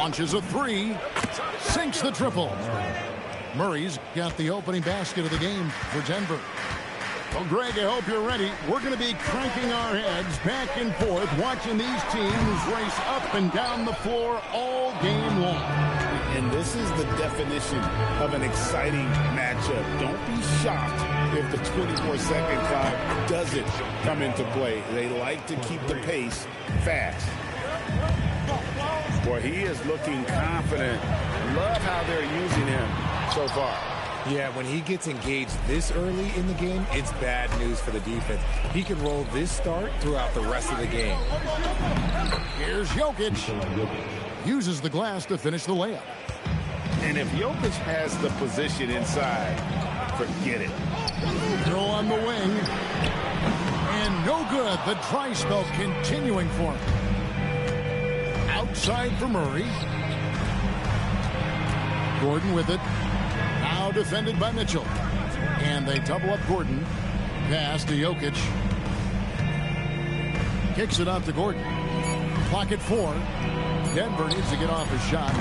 Launches a three. Sinks the triple. Murray's got the opening basket of the game for Denver. Well, Greg, I hope you're ready. We're going to be cranking our heads back and forth, watching these teams race up and down the floor all game long. And this is the definition of an exciting matchup. Don't be shocked if the 24-second clock doesn't come into play. They like to keep the pace fast. Boy, he is looking confident. Love how they're using him so far. Yeah, when he gets engaged this early in the game, it's bad news for the defense. He can roll this start throughout the rest of the game. Here's Jokic. Uses the glass to finish the layup. And if Jokic has the position inside, forget it. Throw on the wing. And no good. The dry spell continuing for him. Outside for Murray. Gordon with it. Now defended by Mitchell. And they double up Gordon. Pass to Jokic. Kicks it out to Gordon. Clock at 4. Denver needs to get off his shot.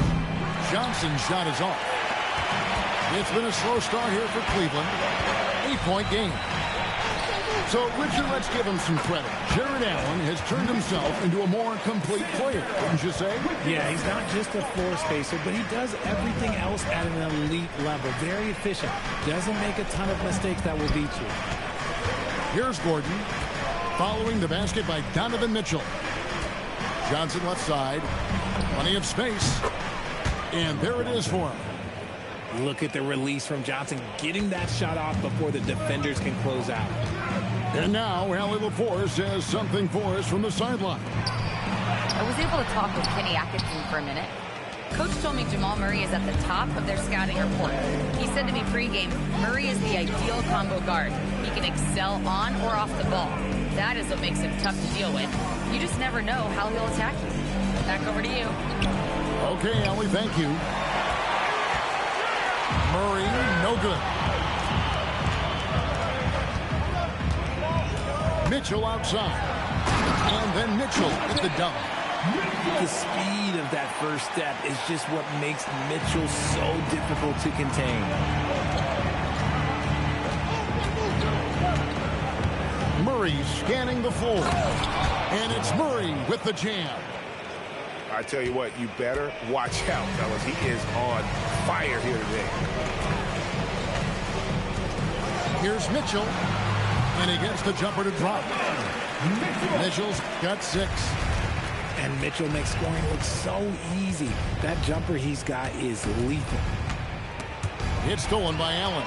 Johnson's shot is off. It's been a slow start here for Cleveland. 8-point game. So, Richard, let's give him some credit. Jared Allen has turned himself into a more complete player, wouldn't you say? Yeah, he's not just a floor spacer, but he does everything else at an elite level. Very efficient. Doesn't make a ton of mistakes that will beat you. Here's Gordon. Following the basket by Donovan Mitchell. Johnson left side. Plenty of space. And there it is for him. Look at the release from Johnson, getting that shot off before the defenders can close out. And now, Allie LaForce has something for us from the sideline. I was able to talk with Kenny Atkinson for a minute. Coach told me Jamal Murray is at the top of their scouting report. He said to me pregame, Murray is the ideal combo guard. He can excel on or off the ball. That is what makes him tough to deal with. You just never know how he'll attack you. Back over to you. Okay, Allie, thank you. Murray, no good. Mitchell outside. And then Mitchell with the dunk. The speed of that first step is just what makes Mitchell so difficult to contain. Murray scanning the floor. And it's Murray with the jam. I tell you what, you better watch out, fellas. He is on fire here today. Here's Mitchell. And he gets the jumper to drop. Mitchell's got 6. And Mitchell makes scoring look so easy. That jumper he's got is lethal. It's stolen by Allen.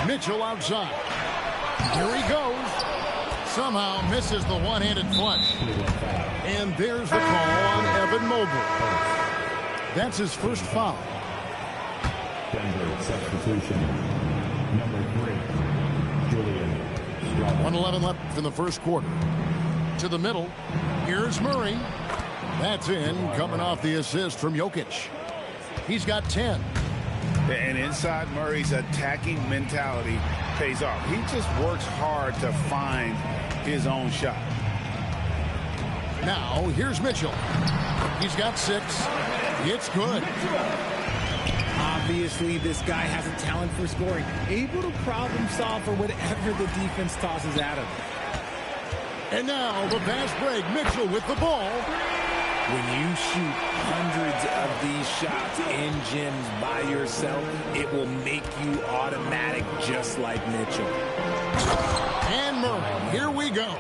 Mitchell outside. Here he goes. Somehow misses the one-handed flush. And there's the call on Evan Mobley. That's his first foul. Denver substitution. Number 3, Julian. 1:11 left in the first quarter. To the middle. Here's Murray. That's in, coming off the assist from Jokic. He's got 10. And inside Murray's attacking mentality pays off. He just works hard to find his own shot. Now, here's Mitchell. He's got 6. It's good. Obviously, this guy has a talent for scoring. Able to problem solve for whatever the defense tosses at him. And now, the fast break. Mitchell with the ball. When you shoot hundreds of these shots in gyms by yourself, it will make you automatic just like Mitchell. And Murray, here we go.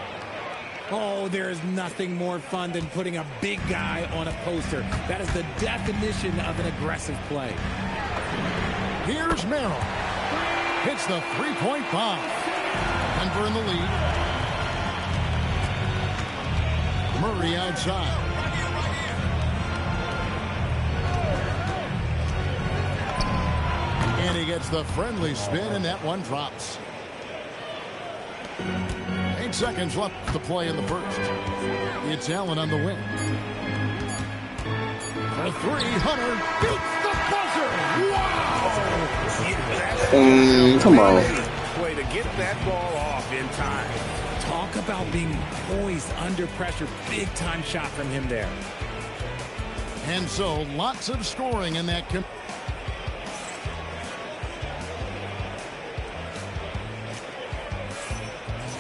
Oh, there is nothing more fun than putting a big guy on a poster. That is the definition of an aggressive play. Here's Merrill. Hits the three-point bomb. Denver in the lead. Murray outside. And he gets the friendly spin, and that one drops. 8 seconds left to play in the first. It's Allen on the wing. For 300, beats the buzzer. Wow! Come on. Way to get that ball off in time. Talk Talk about being poised under pressure. Big time shot from him there. And so lots of scoring in that.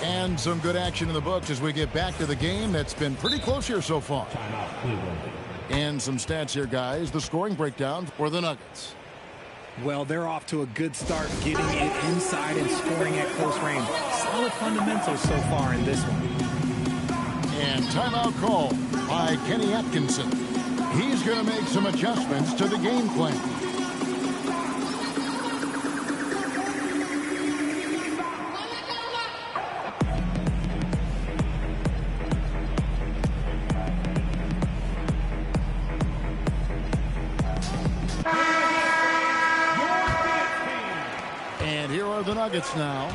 And some good action in the books as we get back to the game that's been pretty close here so far. And some stats here, guys. The scoring breakdown for the Nuggets. Well, they're off to a good start getting it inside and scoring at close range. Solid fundamentals so far in this one. And timeout call by Kenny Atkinson. He's going to make some adjustments to the game plan. And here are the Nuggets now.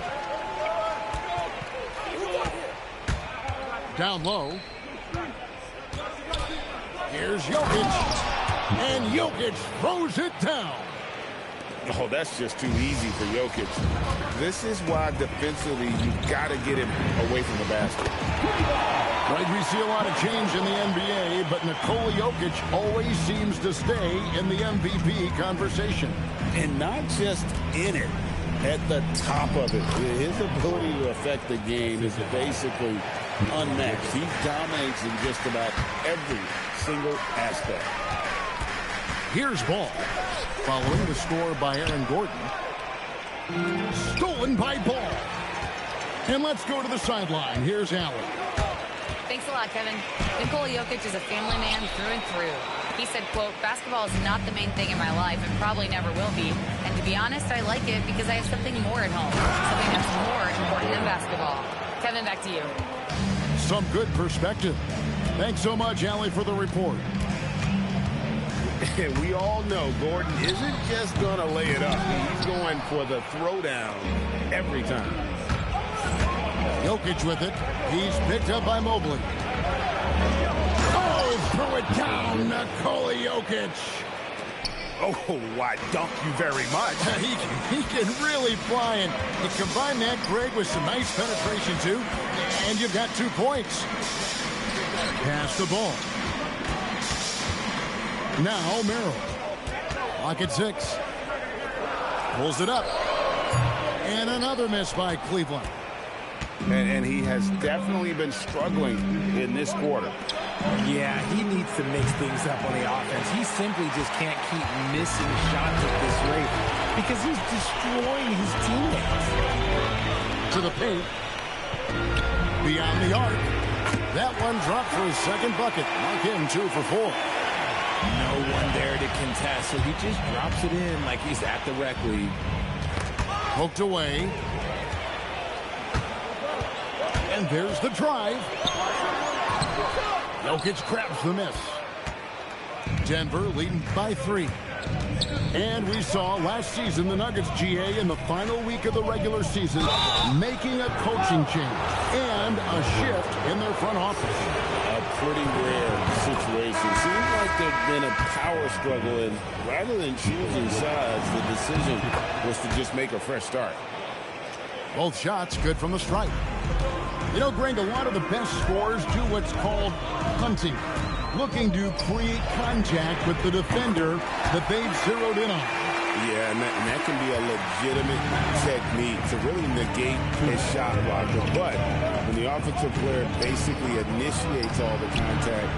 Down low. Here's Jokic. And Jokic throws it down. Oh, that's just too easy for Jokic. This is why defensively you've got to get him away from the basket. Right, we see a lot of change in the NBA, but Nikola Jokic always seems to stay in the MVP conversation. And not just in it, at the top of it. His ability to affect the game is basically unmatched. He dominates in just about every single aspect. Here's ball. Following the score by Aaron Gordon. Stolen by Ball. And let's go to the sideline. Here's Allen. Thanks a lot, Kevin. Nikola Jokic is a family man through and through. He said, quote, "Basketball is not the main thing in my life and probably never will be. And to be honest, I like it because I have something more at home. Something that's more important than basketball." Kevin, back to you. Some good perspective. Thanks so much, Allie, for the report. We all know Gordon isn't just going to lay it up. He's going for the throwdown every time. Jokic with it. He's picked up by Mobley. Oh, throw it down, Nikola Jokic. Oh, why, thank you very much. He can really fly, and you combine that, Greg, with some nice penetration, too, and you've got 2 points. Pass the ball. Now Merrill. Clock at 6. Pulls it up. And another miss by Cleveland. And he has definitely been struggling in this quarter. Yeah, he needs to mix things up on the offense. He simply just can't keep missing shots at this rate because he's destroying his teammates. To the paint. Beyond the arc. That one dropped for his second bucket. Mark him 2 for 4. No one there to contest, so he just drops it in like he's at the rec league. Poked away. And there's the drive. Jokic grabs the miss. Denver leading by 3. And we saw last season the Nuggets, GA, in the final week of the regular season, making a coaching change and a shift in their front office. A pretty rare situation. Seems like there'd been a power struggle, and rather than choosing sides, the decision was to just make a fresh start. Both shots good from the stripe. You know, Greg, a lot of the best scorers do what's called hunting, looking to create contact with the defender that they've zeroed in on. Yeah, and that can be a legitimate technique to really negate his shot blocker. But when the offensive player basically initiates all the contact,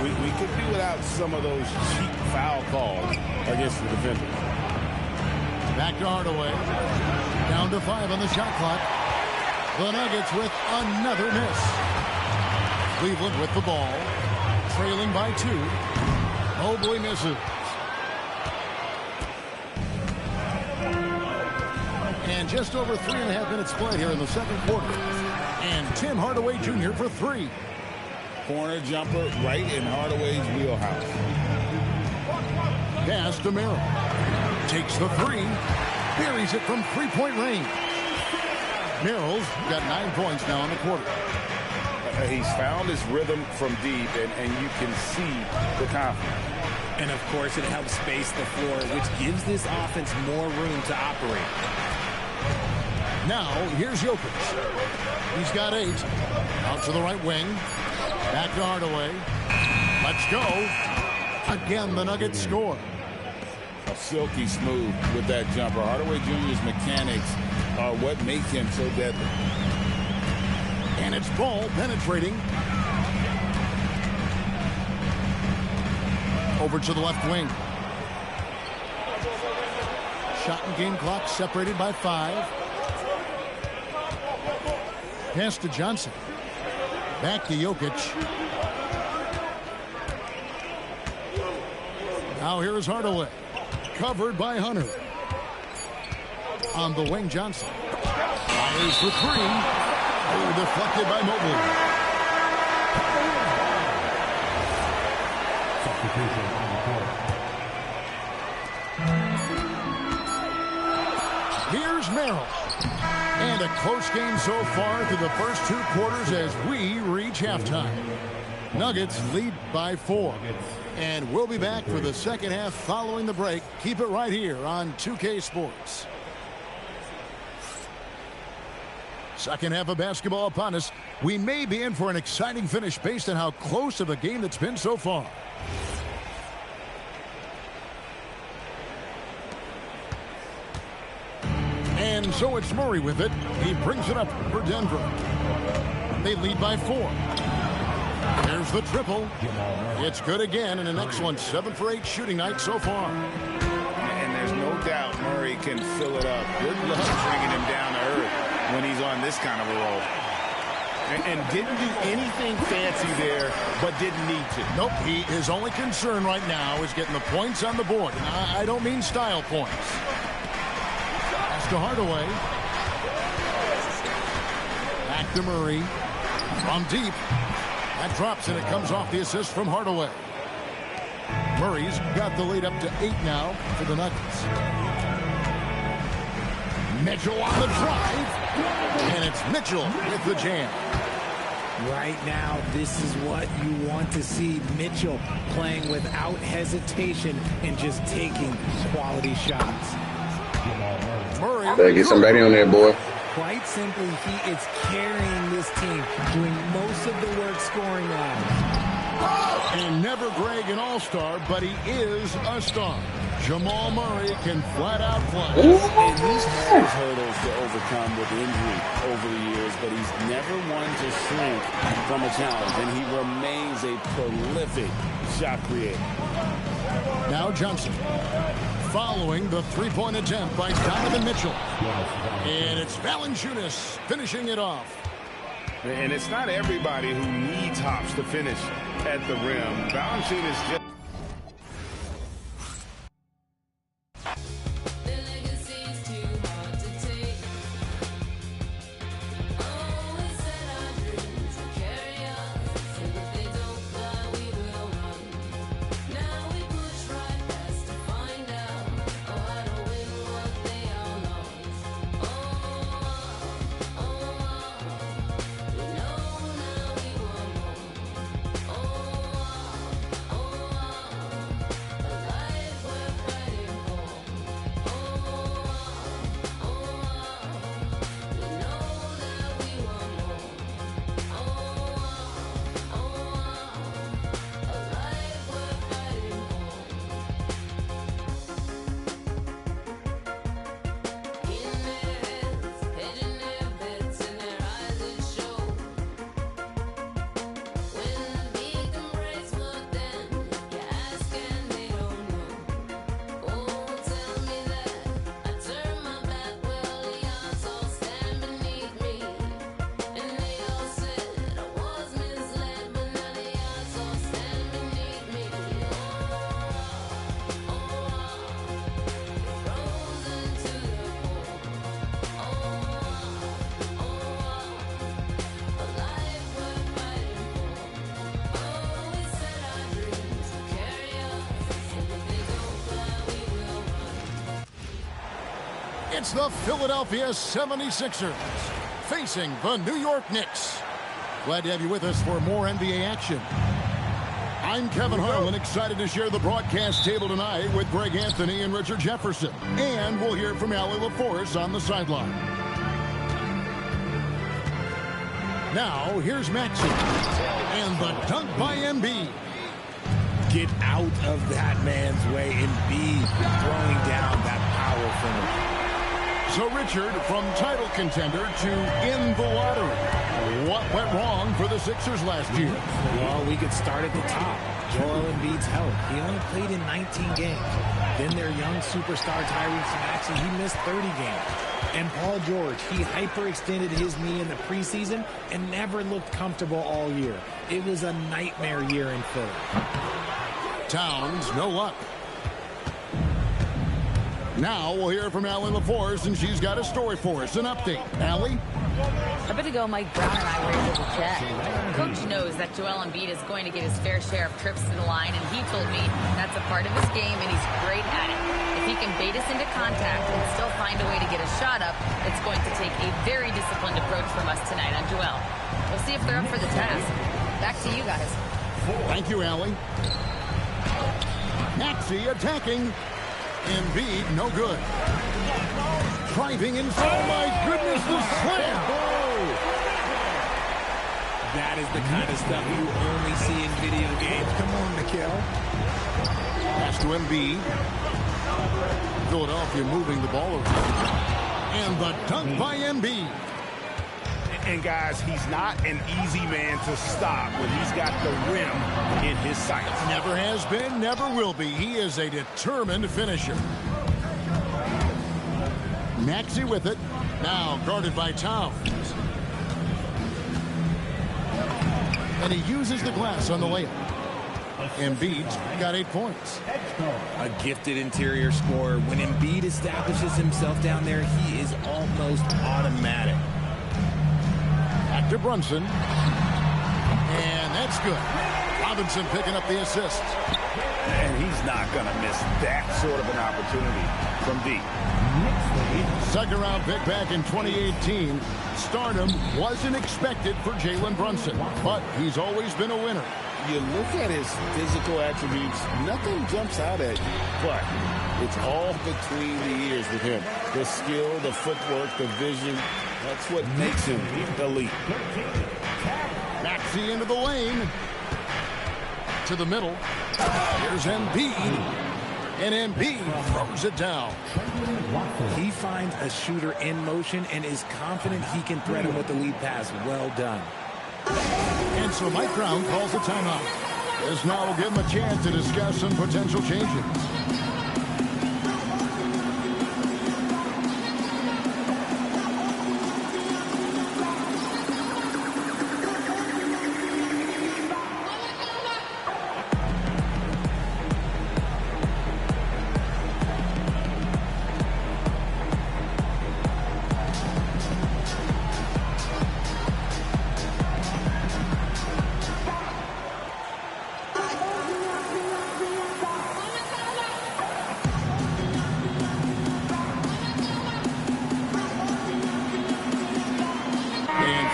we could do without some of those cheap foul calls against the defender. Back to Hardaway. Down to 5 on the shot clock. The Nuggets with another miss. Cleveland with the ball. Trailing by 2. Mobley misses. And just over 3.5 minutes played here in the second quarter. And Tim Hardaway Jr. for 3. Corner jumper right in Hardaway's wheelhouse. Pass to Merrill. Takes the 3. Buries it from 3-point range. Merrill's got 9 points now in the quarter. He's found his rhythm from deep, and you can see the confidence. And, of course, it helps space the floor, which gives this offense more room to operate. Now, here's Jokic. He's got 8. Out to the right wing. Back to Hardaway. Let's go. Again, the Nuggets score. Silky smooth with that jumper. Hardaway Jr.'s mechanics are what make him so deadly. And it's Ball penetrating. Over to the left wing. Shot and game clock separated by 5. Pass to Johnson. Back to Jokic. Now here is Hardaway. Covered by Hunter. On the wing, Johnson. Fires for 3. Oh, deflected by Mobley. Substitution on the court. Here's Merrill. And a close game so far through the first 2 quarters as we reach halftime. Nuggets lead by 4. And we'll be back for the second half following the break. Keep it right here on 2K Sports. Second half of basketball upon us. We may be in for an exciting finish based on how close of a game that's been so far. And so it's Murray with it. He brings it up for Denver. They lead by 4. There's the triple. It's good again, and an excellent 7 for 8 shooting night so far. And there's no doubt Murray can fill it up. Good luck bringing him down to earth when he's on this kind of a roll. And didn't do anything fancy there, but didn't need to. Nope, his only concern right now is getting the points on the board. And I don't mean style points. Pass to Hardaway. Back to Murray. From deep. That drops, and it comes off the assist from Hardaway. Murray's got the lead up to 8 now for the Nuggets. Mitchell on the drive. And it's Mitchell with the jam. Right now, this is what you want to see. Mitchell playing without hesitation and just taking quality shots. Murray. Better get some betting on there, boy. Quite simply, he is carrying this team, doing most of the work scoring-wise. And never Greg an all-star, but he is a star. Jamal Murray can flat out play. And he's had his hurdles to overcome with injury over the years, but he's never one to shrink from a challenge, and he remains a prolific shot creator. Now Johnson. Following the 3-point attempt by Donovan Mitchell. And it's Valanciunas finishing it off. And it's not everybody who needs hops to finish at the rim. Valanciunas just... It's the Philadelphia 76ers facing the New York Knicks. Glad to have you with us for more NBA action. I'm Kevin Harlan, excited to share the broadcast table tonight with Greg Anthony and Richard Jefferson. And we'll hear from Allie LaForce on the sideline. Now, here's Maxey. And the dunk by Embiid. Get out of that man's way. Embiid throwing down that power finish. So, Richard, from title contender to in the lottery. What went wrong for the Sixers last year? Well, we could start at the top. Joel Embiid's health. He only played in 19 games. Then their young superstar Tyrese Maxey, he missed 30 games. And Paul George, he hyperextended his knee in the preseason and never looked comfortable all year. It was a nightmare year in Philly. Towns, no luck. Now we'll hear from Allie LaForce, and she's got a story for us. An update. Allie? A bit ago, Mike Brown and I were able to chat. Coach knows that Joel Embiid is going to get his fair share of trips to the line, and he told me that's a part of his game, and he's great at it. If he can bait us into contact and still find a way to get a shot up, it's going to take a very disciplined approach from us tonight on Joel. We'll see if they're up for the task. Back to you guys. Thank you, Allie. Maxey attacking. Embiid, no good. Driving inside. Oh, my goodness, the slam. That is the kind of stuff you only see in video games. Come on, Mikal. Pass to Embiid. Philadelphia moving the ball over. And the dunk by Embiid. And, guys, he's not an easy man to stop when he's got the rim in his sights. Never has been, never will be. He is a determined finisher. Maxey with it. Now guarded by Towns. And he uses the glass on the layup. Embiid's got 8 points. A gifted interior scorer. When Embiid establishes himself down there, he is almost automatic. Back to Brunson. And that's good. Robinson picking up the assist. And he's not going to miss that sort of an opportunity from deep. Second round pick back in 2018. Stardom wasn't expected for Jalen Brunson, but he's always been a winner. You look at his physical attributes, nothing jumps out at you, but it's all between the ears with him. The skill, the footwork, the vision, that's what makes him elite. Maxey into the lane. To the middle. Here's Embiid. And Embiid throws it down. He finds a shooter in motion and is confident he can thread him with the lead pass. Well done. And so Mike Brown calls a timeout. This now will give him a chance to discuss some potential changes.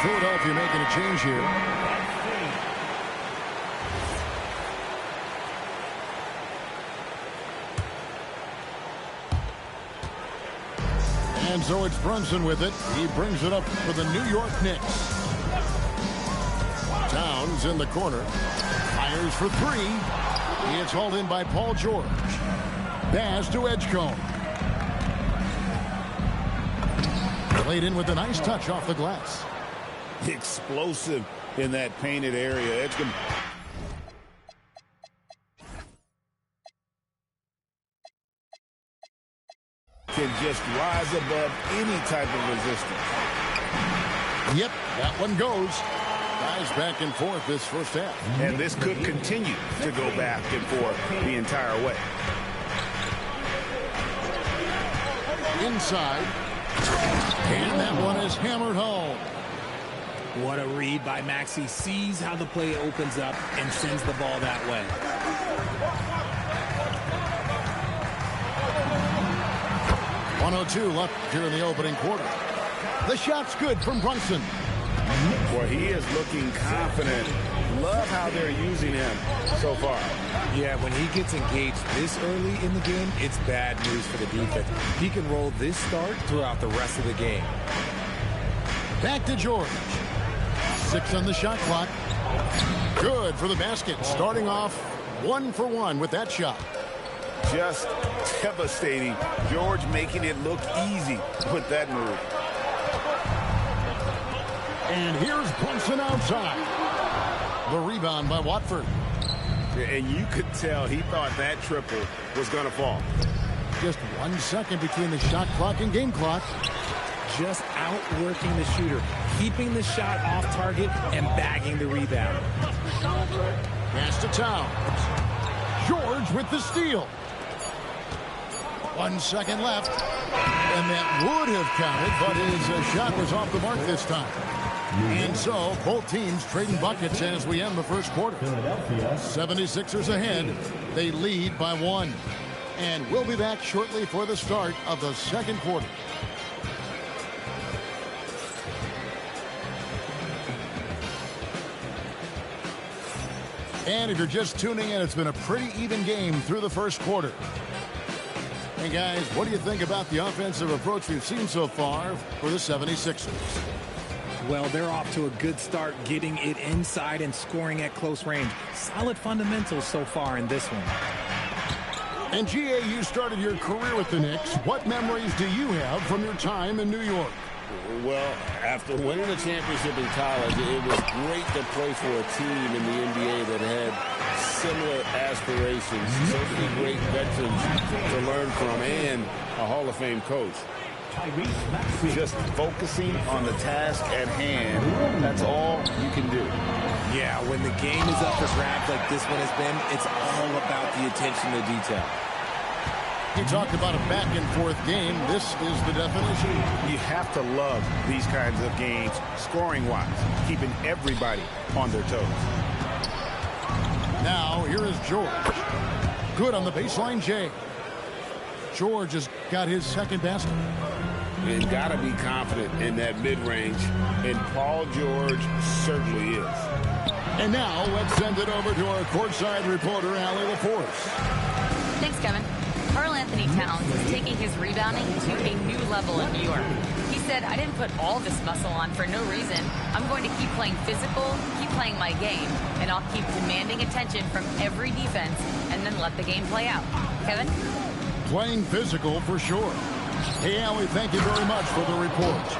Philadelphia making a change here. And so it's Brunson with it. He brings it up for the New York Knicks. Towns in the corner. Fires for three. It's hauled in by Paul George. Pass to Edgecombe. Played in with a nice touch off the glass. Explosive in that painted area. Edgecombe can just rise above any type of resistance. Yep, that one goes. Guys back and forth this first half. And this could continue to go back and forth the entire way. Inside. And that one is hammered home. What a read by Maxey. Sees how the play opens up and sends the ball that way. .102 left here in the opening quarter. The shot's good from Brunson. Well, he is looking confident. Love how they're using him so far. Yeah, when he gets engaged this early in the game, it's bad news for the defense. He can roll this start throughout the rest of the game. Back to George. 6 on the shot clock. Good for the basket. Starting off 1 for 1 with that shot. Just devastating. George making it look easy with that move. And here's Brunson outside. The rebound by Watford. And you could tell he thought that triple was going to fall. Just 1 second between the shot clock and game clock. Just outworking the shooter, keeping the shot off target and bagging the rebound. Pass to Towns. George with the steal. 1 second left. And that would have counted, but his shot was off the mark this time. And so both teams trading buckets as we end the first quarter. 76ers ahead. They lead by 1. And we'll be back shortly for the start of the second quarter. And if you're just tuning in, it's been a pretty even game through the first quarter. And guys, what do you think about the offensive approach we've seen so far for the 76ers? Well, they're off to a good start, getting it inside and scoring at close range. Solid fundamentals so far in this one. And GA, you started your career with the Knicks. What memories do you have from your time in New York? Well, after winning a championship in college, it was great to play for a team in the NBA that had similar aspirations. So many great veterans to learn from and a Hall of Fame coach. Just focusing on the task at hand, that's all you can do. Yeah, when the game is up for grabs like this one has been, it's all about the attention to detail. You talked about a back-and-forth game. This is the definition. You have to love these kinds of games, scoring-wise, keeping everybody on their toes. Now, here is George. Good on the baseline, Jay. George has got his second basket. And got to be confident in that mid-range, and Paul George certainly is. And now, let's send it over to our courtside reporter, Allie LaForce. Thanks, Kevin. Karl Anthony Towns is taking his rebounding to a new level in New York. He said, I didn't put all this muscle on for no reason. I'm going to keep playing physical, keep playing my game, and I'll keep demanding attention from every defense and then let the game play out. Kevin? Playing physical for sure. Hey, Allie, thank you very much for the report.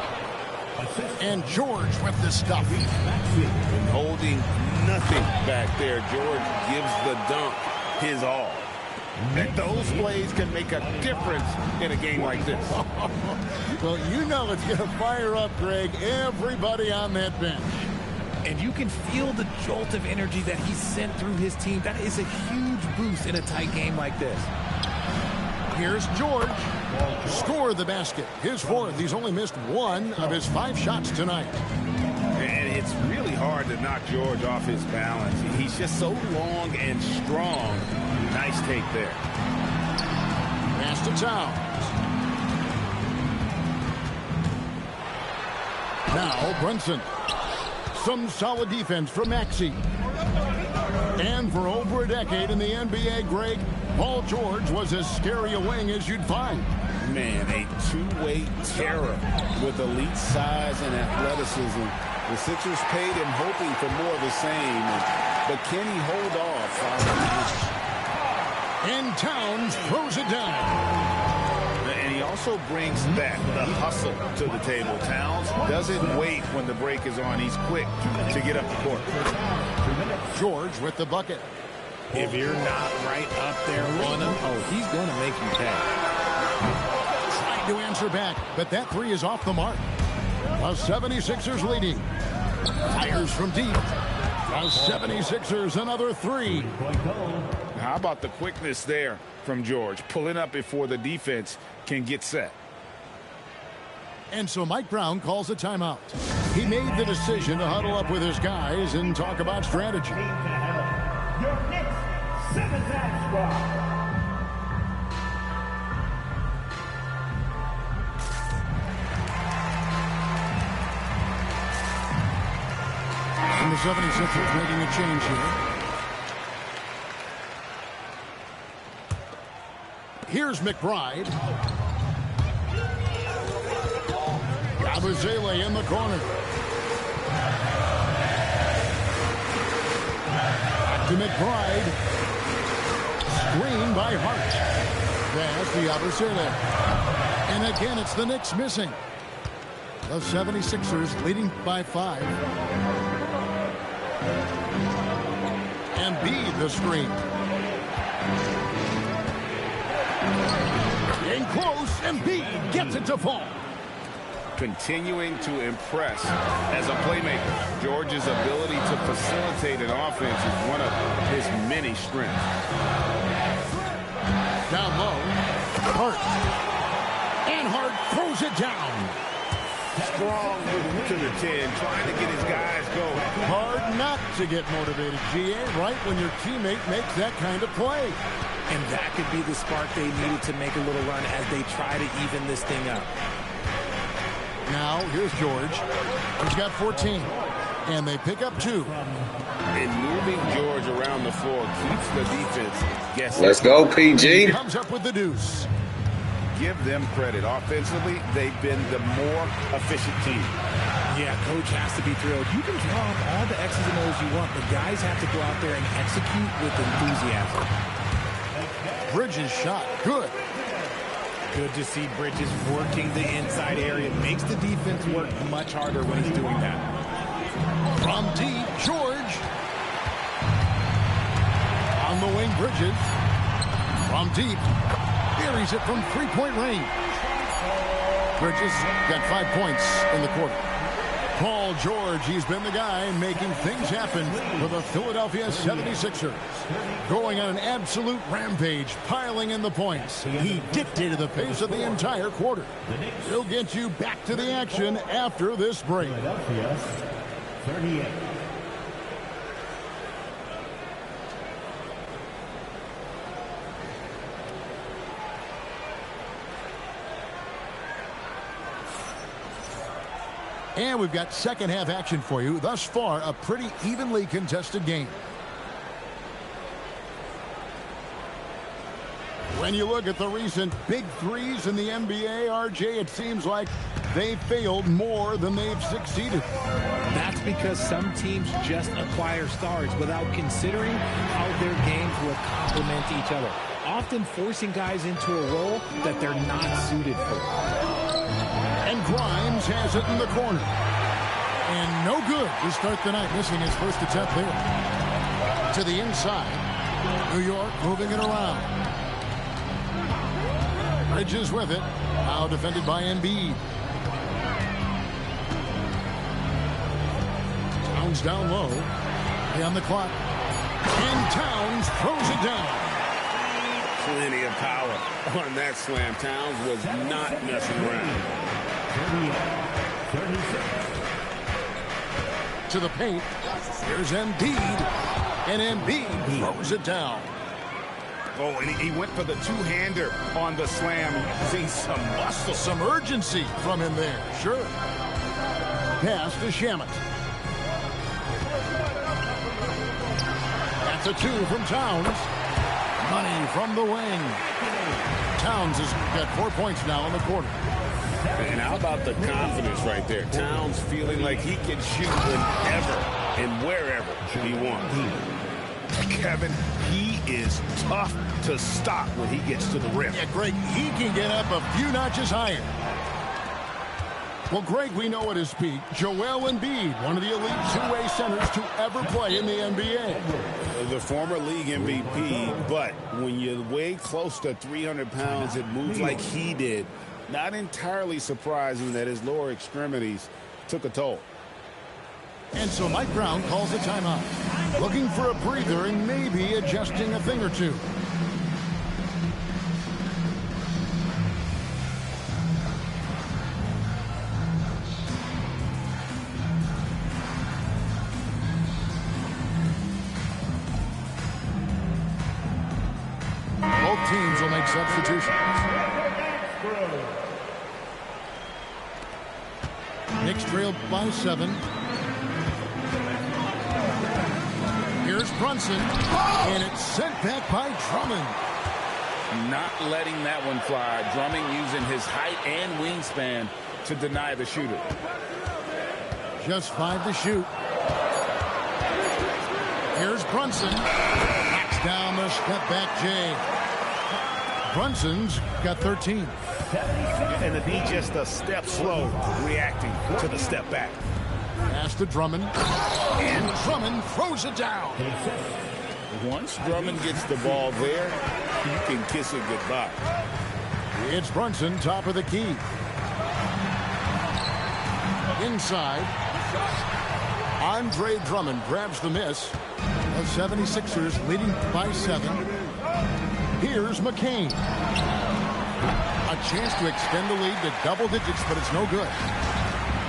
And George with the stuff. And holding nothing back there. George gives the dunk his all. And those plays can make a difference in a game like this. Well, you know it's going to fire up, Greg, everybody on that bench. And you can feel the jolt of energy that he sent through his team. That is a huge boost in a tight game like this. Here's George. Score the basket. His fourth. He's only missed 1 of his 5 shots tonight. And it's really hard to knock George off his balance. He's just so long and strong. Nice take there. Pass to Towns. Now Brunson. Some solid defense from Maxey. And for over a decade in the NBA, Greg, Paul George was as scary a wing as you'd find. Man, a two-way terror with elite size and athleticism. The Sixers paid him hoping for more of the same. But can he hold off? And Towns throws it down. And he also brings the hustle to the table. Towns doesn't wait when the break is on. He's quick to get up the court. George with the bucket. If you're not right up there on him, he's going to make you pay. Trying to answer back, but that 3 is off the mark. The 76ers leading. Fires from deep. The 76ers another 3. How about the quickness there from George, pulling up before the defense can get set. And so Mike Brown calls a timeout. He made the decision to huddle up with his guys and talk about strategy. Your Knicks 7-man squad. And the 76ers making a change here. Here's McBride. Abuzele in the corner. To McBride. Screen by Hart. Pass the Abusele. And again, it's the Knicks missing. The 76ers leading by 5. Embiid the screen. In close, Embiid gets it to fall. Continuing to impress as a playmaker. George's ability to facilitate an offense is one of his many strengths. Down low. Hart. And Hart throws it down. Strong move to the 10, trying to get his guys going. Hard not to get motivated, GA, right when your teammate makes that kind of play. And that could be the spark they needed to make a little run as they try to even this thing up. Now, here's George. He's got 14. And they pick up 2. And moving George around the floor keeps the defense guessing. Let's go, PG. He comes up with the deuce. Give them credit. Offensively, they've been the more efficient team. Yeah, coach has to be thrilled. You can draw up all the X's and O's you want, but guys have to go out there and execute with enthusiasm. Bridges shot. Good. Good to see Bridges working the inside area. Makes the defense work much harder when he's doing that. From deep, George. On the wing, Bridges. From deep. Buries it from three-point range. Bridges got 5 points in the quarter. Paul George, he's been the guy making things happen for the Philadelphia 76ers. Going on an absolute rampage, piling in the points. He dictated the pace of the entire quarter. He'll get you back to the action after this break. Philadelphia, 38. And we've got second half action for you. Thus far, a pretty evenly contested game. When you look at the recent big threes in the NBA, RJ, it seems like they failed more than they've succeeded. That's because some teams just acquire stars without considering how their games will complement each other, often forcing guys into a role that they're not suited for. And Grimes has it in the corner. And no good to start the night, missing his first attempt there. To the inside. New York moving it around. Bridges with it. Now defended by Embiid. Towns down low. On the clock. And Towns throws it down. Plenty of power on that slam. Towns was not messing around. 36. To the paint. Here's Embiid. And Embiid throws it down. Oh, and he went for the two-hander on the slam. Using some muscle. Some urgency from him there. Sure. Pass to Shamet. That's a 2 from Towns. Money from the wing. Towns has got 4 points now in the quarter. And how about the confidence right there? Towns feeling like he can shoot whenever and wherever he wants. Kevin, he is tough to stop when he gets to the rim. Yeah, Greg, he can get up a few notches higher. Well, Greg, we know at his peak, Joel Embiid, one of the elite two-way centers to ever play in the NBA. The former league MVP, but when you weigh close to 300 pounds, it moves like he did. Not entirely surprising that his lower extremities took a toll. And so Mike Brown calls a timeout. Looking for a breather and maybe adjusting a thing or two. Both teams will make substitutions. Knicks trailed by 7. Here's Brunson, and it's sent back by Drummond. Not letting that one fly. Drummond using his height and wingspan to deny the shooter. Just 5 to shoot. Here's Brunson. Knocks down the step-back J. Brunson's got 13. And the D just a step slow reacting to the step back. Pass to Drummond. And Drummond throws it down. Once Drummond gets the ball there, you can kiss it goodbye. It's Brunson, top of the key. Inside. Andre Drummond grabs the miss. The 76ers leading by 7. Here's McCain. A chance to extend the lead to double digits, but it's no good.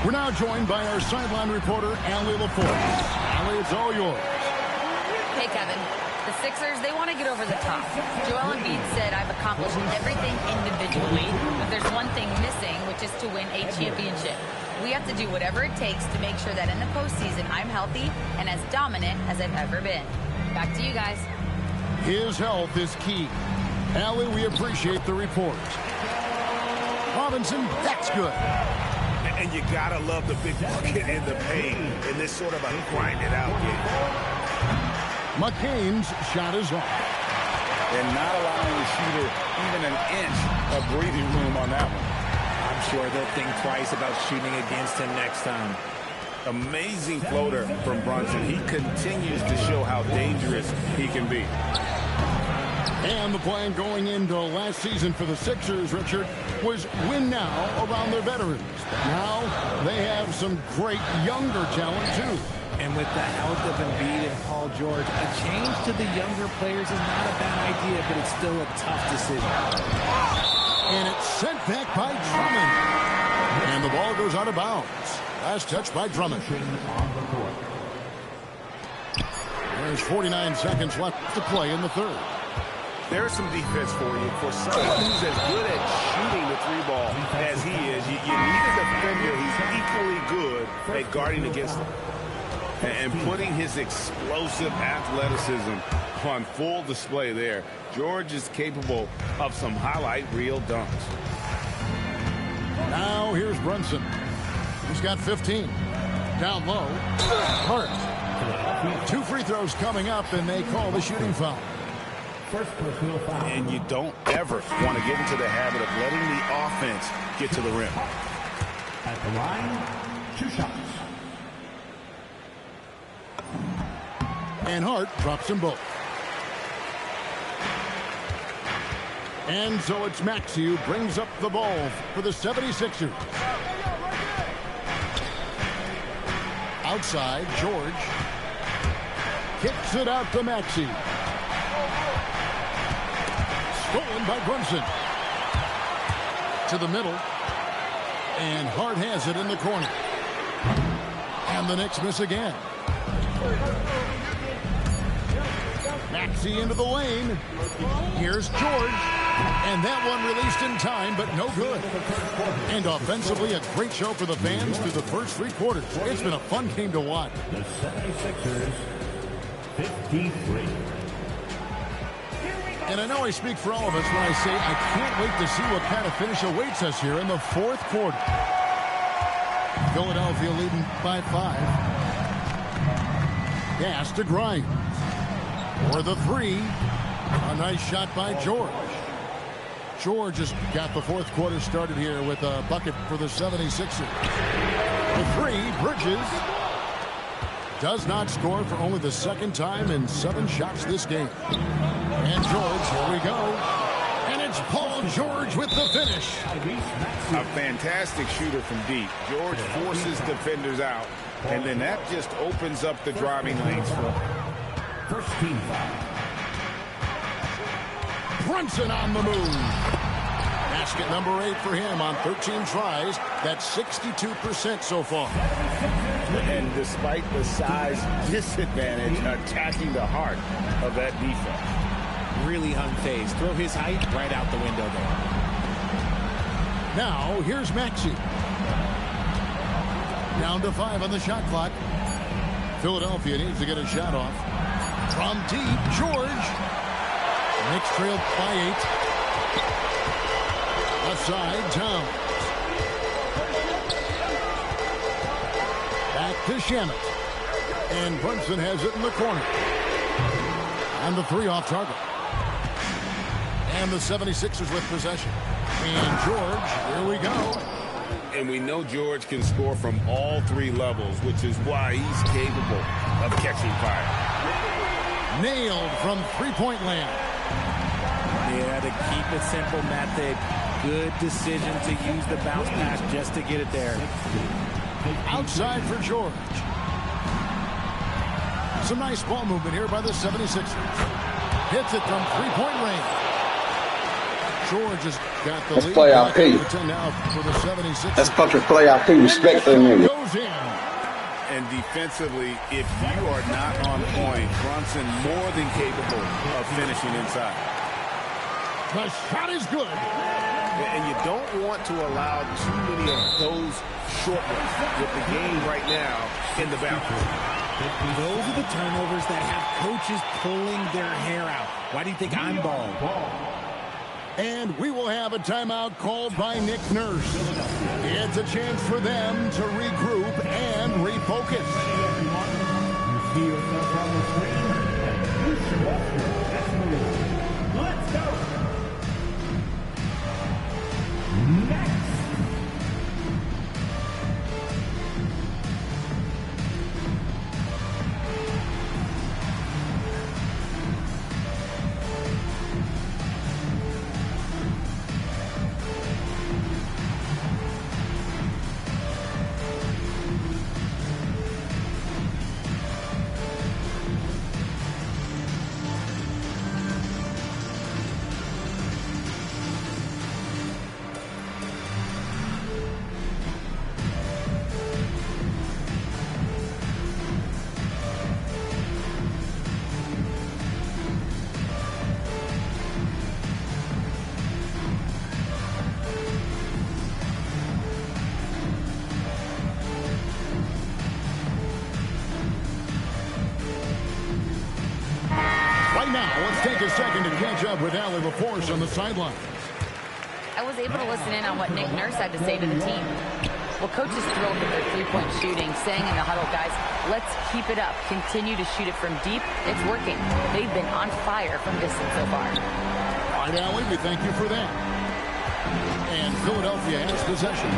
We're now joined by our sideline reporter, Allie LaForce. Allie, it's all yours. Hey, Kevin. The Sixers, they want to get over the top. Joel Embiid said, I've accomplished everything individually, but there's one thing missing, which is to win a championship. We have to do whatever it takes to make sure that in the postseason I'm healthy and as dominant as I've ever been. Back to you guys. His health is key. Allie, we appreciate the report. Robinson, that's good. And you gotta love the big bucket in the paint in this sort of a grind-it-out game. McCain's shot is off. And not allowing the shooter even an inch of breathing room on that one. I'm sure they'll think twice about shooting against him next time. Amazing floater from Brunson. He continues to show how dangerous he can be. And the plan going into last season for the Sixers, Richard, was win now around their veterans. But now they have some great younger talent, too. And with the health of Embiid and Paul George, a change to the younger players is not a bad idea, but it's still a tough decision. And it's sent back by Drummond. And the ball goes out of bounds. Last touch by Drummond. There's 49 seconds left to play in the third. There's some defense for you. For someone who's as good at shooting the three ball as he is, you need a defender who's equally good at guarding against him. And putting his explosive athleticism on full display there. George is capable of some highlight reel dunks. Now here's Brunson. He's got 15. Down low. Hart. 2 free throws coming up, and they call the shooting foul. And you don't ever want to get into the habit of letting the offense get to the rim. At the line, 2 shots. And Hart drops them both. And so it's Maxey who brings up the ball for the 76ers. Outside, George kicks it out to Maxey. Stolen by Brunson. To the middle. And Hart has it in the corner. And the Knicks miss again. Maxey into the lane. Here's George. And that one released in time, but no good. And offensively, a great show for the fans through the first 3 quarters. It's been a fun game to watch. The 76ers, 53. And I know I speak for all of us when I say I can't wait to see what kind of finish awaits us here in the 4th quarter. Philadelphia leading by 5. Gas to Grimes. For the 3. A nice shot by George. George has got the 4th quarter started here with a bucket for the 76ers. The 3, Bridges. Does not score for only the 2nd time in 7 shots this game. And George, here we go. And it's Paul George with the finish. A fantastic shooter from deep. George forces defenders out, and then that just opens up the driving lanes for him. First team foul. Brunson on the move. Basket number 8 for him on 13 tries. That's 62% so far. And despite the size disadvantage, attacking the heart of that defense. Really unfazed. Throw his height right out the window there. Now, here's Maxey. Down to 5 on the shot clock. Philadelphia needs to get a shot off. From deep, George. Knicks trailed by 8. Left side, Towns. Back to Shamet. And Brunson has it in the corner. And the three off target. And the 76ers with possession. And George, here we go. And we know George can score from all three levels, which is why he's capable of catching fire. Nailed from three-point land. Yeah, the keep it simple method. Good decision to use the bounce pass just to get it there. Outside for George. Some nice ball movement here by the 76ers. Hits it from three-point range. George has got the lead. Playoff P. Now for the 76ers. That's fucking playoff P. Respect that nigga. Goes in. And defensively, if you are not on point, Brunson more than capable of finishing inside. The shot is good. And you don't want to allow too many of those short ones with the game right now in the balance. Those are the turnovers that have coaches pulling their hair out. Why do you think I'm bald? And we will have a timeout called by Nick Nurse. It's a chance for them to regroup and refocus. Let's go. Next. Take a second to catch up with Allie LaForce on the sideline. I was able to listen in on what Nick Nurse had to say to the team. Well, coach is thrilled with their three-point shooting, saying in the huddle, guys, let's keep it up. Continue to shoot it from deep. It's working. They've been on fire from distance so far. All right, Allie, we thank you for that. And Philadelphia has possession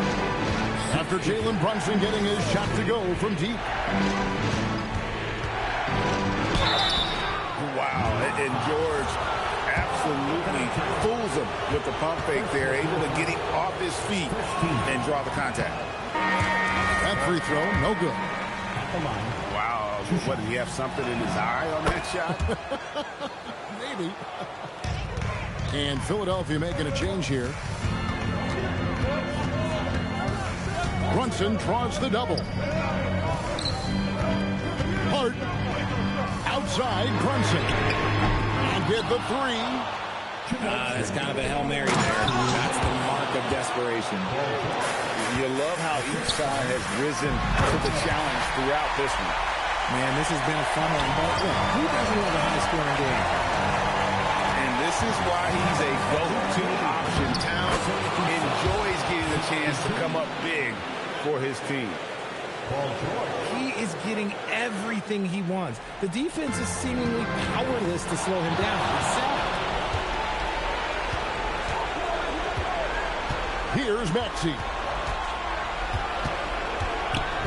after Jalen Brunson getting his shot to go from deep. Wow, and George absolutely fools him with the pump fake there, able to get him off his feet and draw the contact. That free throw, no good. Come on. Wow, what, did he have something in his eye on that shot? Maybe. And Philadelphia making a change here. Brunson draws the double. Hart. Outside Brunson. And get the three. It's kind of a Hail Mary there. That's the mark of desperation. You love how each side has risen to the challenge throughout this one. Man, this has been a fun one. But look, who doesn't love a high-scoring game? And this is why he's a go-to option. Towns enjoys getting a chance to come up big for his team. He is getting everything he wants. The defense is seemingly powerless to slow him down. It's sad. Here's Maxey.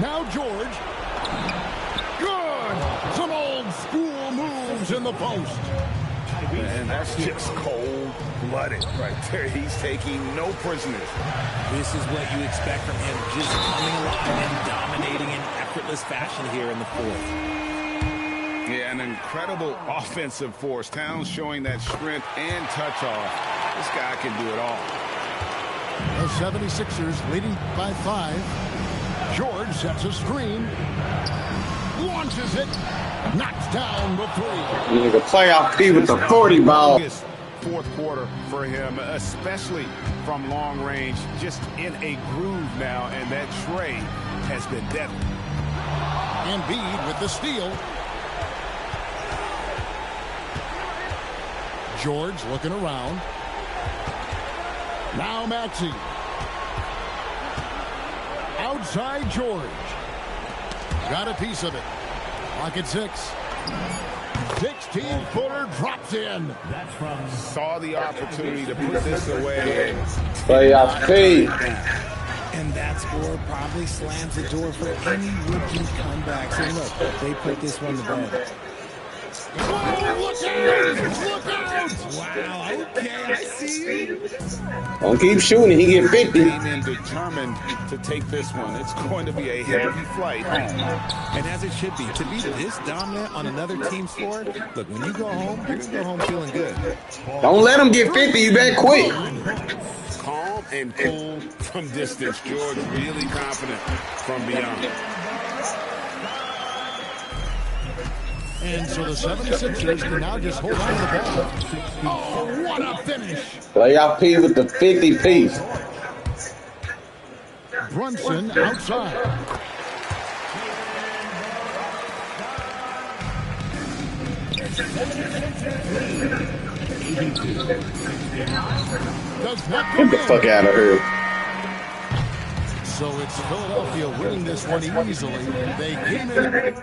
Now George. Good! Some old school moves in the post. And that's just cold-blooded right there. He's taking no prisoners. This is what you expect from him, just coming alive and dominating in effortless fashion here in the fourth. Yeah, an incredible offensive force. Towns showing that strength and touch off. This guy can do it all. The 76ers leading by 5. George sets a screen. Launches it. Knocks down the three. You need to playoff P with the 40 ball. Fourth quarter for him, especially from long range, just in a groove now, and that tray has been deadly. Embiid with the steal. George looking around. Now Maxey. Outside George. Got a piece of it. Clock at 6. 16-footer drops in. Saw the opportunity to put this away. Playoff P. And that score probably slams the door for any rookie comeback. So look, they put this one to bed. Whoa, look out! Look out! Wow, okay, I see you. Don't keep shooting. He get 50. Came in determined to take this one. It's going to be a heavy flight home. And as it should be, to be this dominant on another team's floor, look, when you go home, you're going to go home feeling good. Don't let him get 50. You better quit. Calm and cool from distance. George really confident from beyond. And so the 76ers can now just hold on to the ball. Oh, what a finish. Playoff P with the 50 piece. Brunson outside. Does not go Get the in. fuck out of here. So it's Philadelphia winning this one easily. They came in.